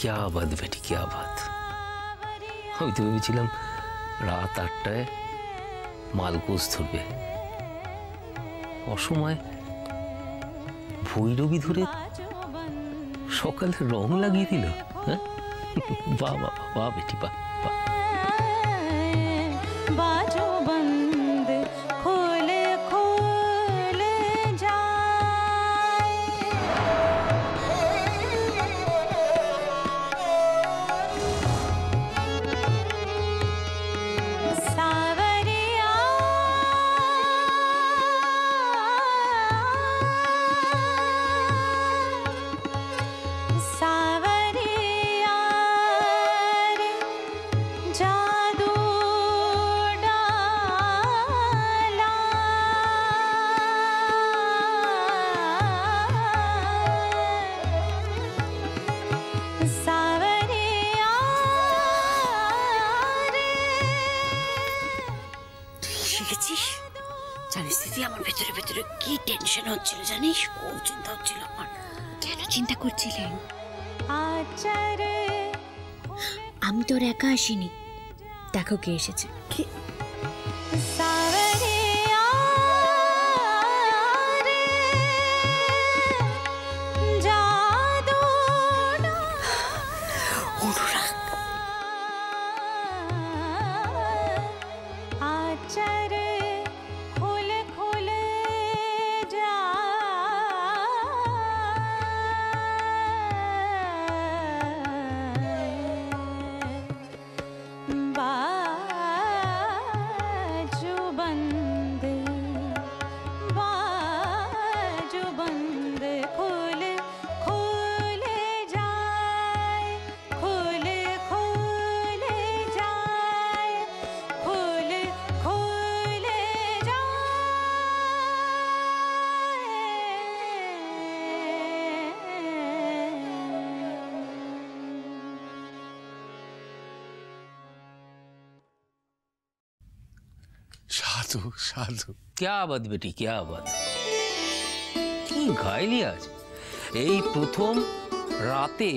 क्या बात बेटी, क्या बात। আমি তো ভেবেছিলাম রাত 8টায় মালকোষ ধরবে, অসময় ভৈরবী ধরে সকালে রং লাগিয়ে দিল। হ্যাঁ, বাহ বাহ বাহ বেটি, বাহ বাহ। কি টেনশন হচ্ছিল জানিস? খুব চিন্তা হচ্ছিল আমার। কেন চিন্তা করছিলেন? আমি তোর একা আসিনি, দেখো কে এসেছে। साधु साधु, क्या बात बेटी, क्या बात। কি গাইলি আজ? এই প্রথম রাতে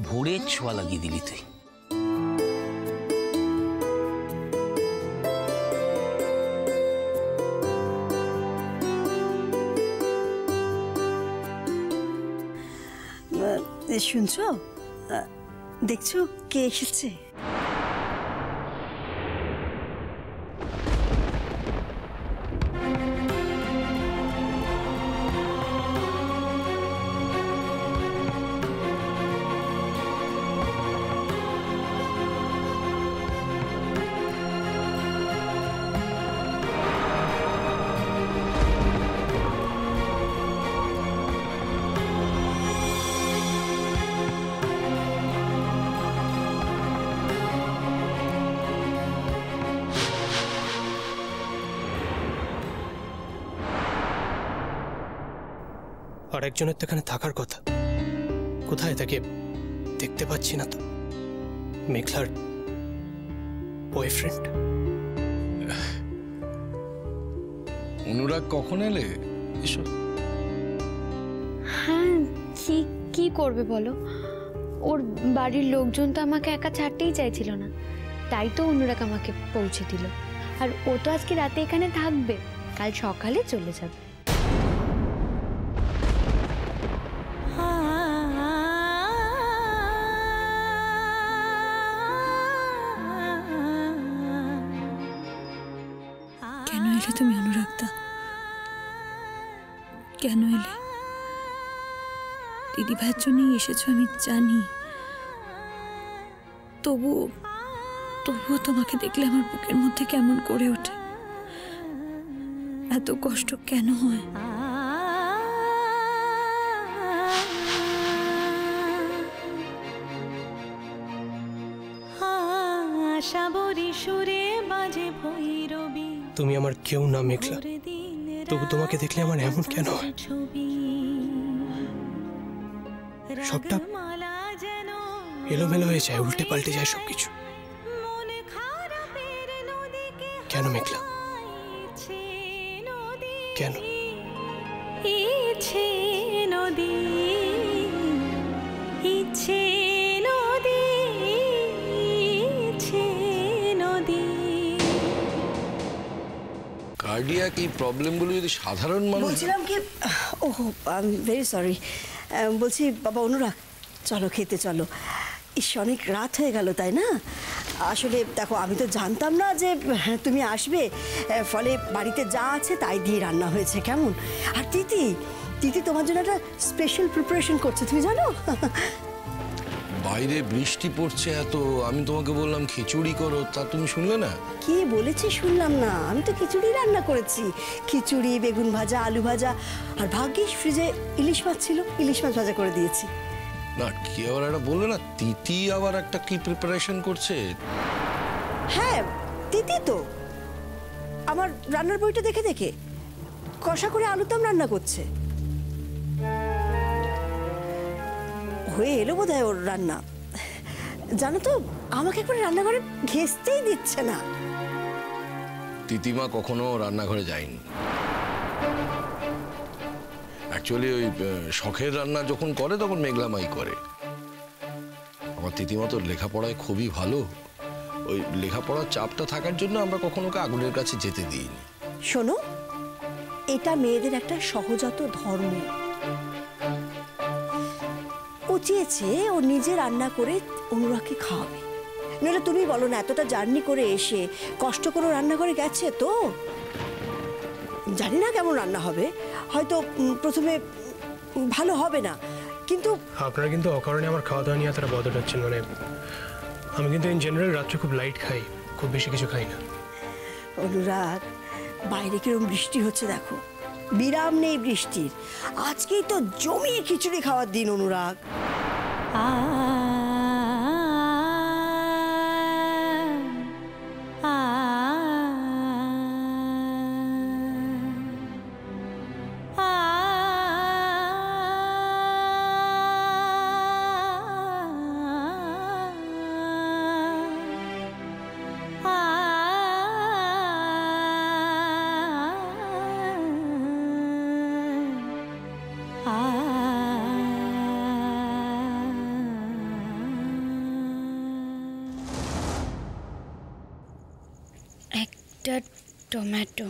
ভোরের ছোঁয়া লাগিয়ে দিলি তুই। শুনছো, দেখছো কে এসেছে? আর একজনের তো এখানে থাকার কথা, কোথায় তাকে দেখতে পাচ্ছি না তো। মেঘলার বয়ফ্রেন্ড। অনুরাগ কখন এলে? এসো। হ্যাঁ, কি করবে বলো? ওর বাড়ির লোকজন তো আমাকে একা ছাড়তেই চাইছিল না, তাই তো অনুরাগ আমাকে পৌঁছে দিল। আর ও তো আজকে রাতে এখানে থাকবে, কাল সকালে চলে যাবে। কেন এলে তুমি অনুরাগদা? কেন এলে? দিদি ভাইয়ের জন্যই এসেছো আমি জানি, তবুও তোমাকে দেখলে আমার বুকের মধ্যে কেমন করে ওঠে। এত কষ্ট কেন হয়? তুমি আমার কেউ না মেঘলা, তবু তোমাকে দেখলে আমার এমন কেন হয়? সবটা এলোমেলো হয়ে যায়, উল্টে পাল্টে যায় সবকিছু। কেন মেঘলা, কেন? ইচ্ছে নদী, ইচ্ছে নদী। কার্ডিয়াক এই প্রবলেমগুলো যদি সাধারণ মানুষ... বলছিলাম কি, ওহো আই এম ভেরি সরি, বলছি বাবা অনুরাগ চলো খেতে চলো। ইস অনেক রাত হয়ে গেল তাই না? আসলে দেখো আমি তো জানতাম না যে তুমি আসবে, ফলে বাড়িতে যা আছে তাই দিয়ে রান্না হয়েছে। কেমন? আর তিথি তিথি তোমার জন্য একটা স্পেশাল প্রিপারেশন করছে, তুমি জানো? বাইরে বৃষ্টি পড়ছে এত, আমি তোমাকে বললাম খিচুড়ি করো, তা তুমি শুনলে না। কি বলেছি শুনলাম না? আমি তো খিচুড়ি রান্না করেছি, খিচুড়ি, বেগুন ভাজা, আলু ভাজা, আর ভাগ্যিস ফ্রিজে ইলিশ মাছ ছিল, ইলিশ মাছ ভাজা করে দিয়েছি। না কি আবার একটা বললে না, তিথি আবার একটা কি প্রিপারেশন করছে? হ্যাঁ তিথি তো আমার রান্নার বইটা দেখে দেখে কষা করে আলুদম রান্না করছে। হয়ে এলো বোধ হয় ওর রান্না। জানো তো আমাকে একবার রান্নাঘরে ঘেঁচতেই দিচ্ছে না। তিতিমা কখনো রান্নাঘরে যায়নি। অ্যাকচুয়ালি ওই শখের রান্না যখন করে তখন মেঘলামাই করে। আমার তিতিমা তো লেখাপড়ায় খুবই ভালো, ওই লেখাপড়ার চাপটা থাকার জন্য আমরা কখনো ওকে আগুনের কাছে যেতে দিইনি। শোনো, এটা মেয়েদের একটা সহজাত ধর্ম। ও চেয়েছে ও নিজে রান্না করে অনুরাগকে খাওয়াবে। নইলে তুমি বলো না, এতটা জার্নি করে এসে কষ্ট করে রান্নাঘরে গেছে, তো জানি না কেমন রান্না হবে, হয়তো প্রথমে ভালো হবে না, কিন্তু আপনারা কিন্তু অকারণে আমার খাওয়া দাওয়া নিয়ে এতটা বদল হচ্ছেন। মানে আমি কিন্তু ইন জেনারেল রাত্রে খুব লাইট খাই, খুব বেশি কিছু খাই না। অনুরাগ বাইরে কিরকম বৃষ্টি হচ্ছে দেখো, বিরাম নেই বৃষ্টির। আজকেই তো জমিয়ে খিচুড়ি খাওয়ার দিন অনুরাগ। একটা টমেটো।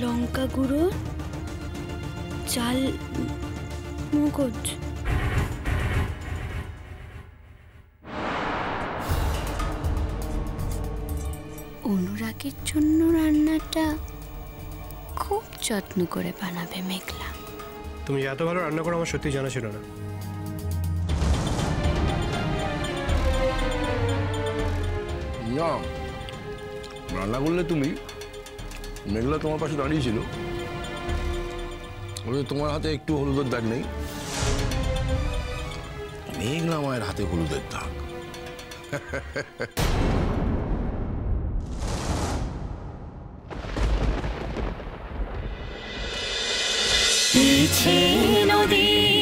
লঙ্কা গুঁড়ো, চাল মগজ, অনুরাগের জন্য রান্নাটা খুব যত্ন করে বানাবে মেঘলা। তুমি এত ভালো রান্না করো আমার সত্যি জানা ছিল না। না রান্না করলে তুমি, মেঘলা তোমার পাশে দাঁড়িয়েছিল, তোমার হাতে একটু হলুদের দাগ নেই, মেঘলা মায়ের হাতে হলুদের দাগ। বইছে নদী